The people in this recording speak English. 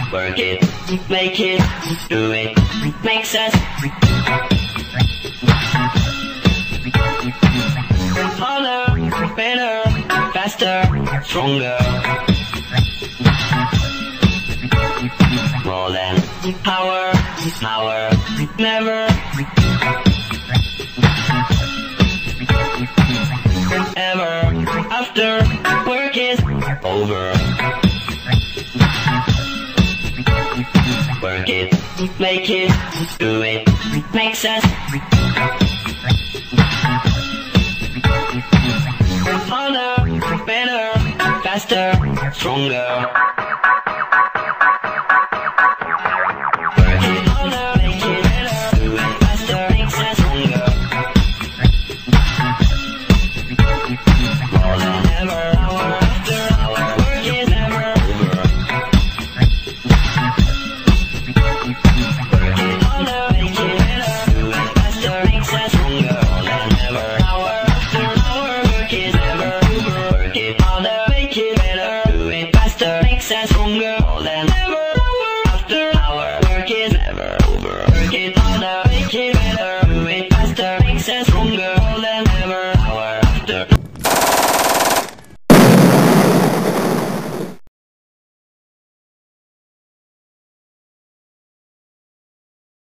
Work it, make it, do it, makes us harder, better, faster, stronger. More than power, power, never, ever, after work is over. Work it, make it, do it, makes us harder, better, faster, stronger. Work it harder, make it better, do it faster, makes us stronger. More than ever, hour after hour, work is never over. Work it harder, make it better, do it faster, makes us stronger. More than ever, hour after hour, work is never over. Work it harder, make it better, do it faster, makes us stronger.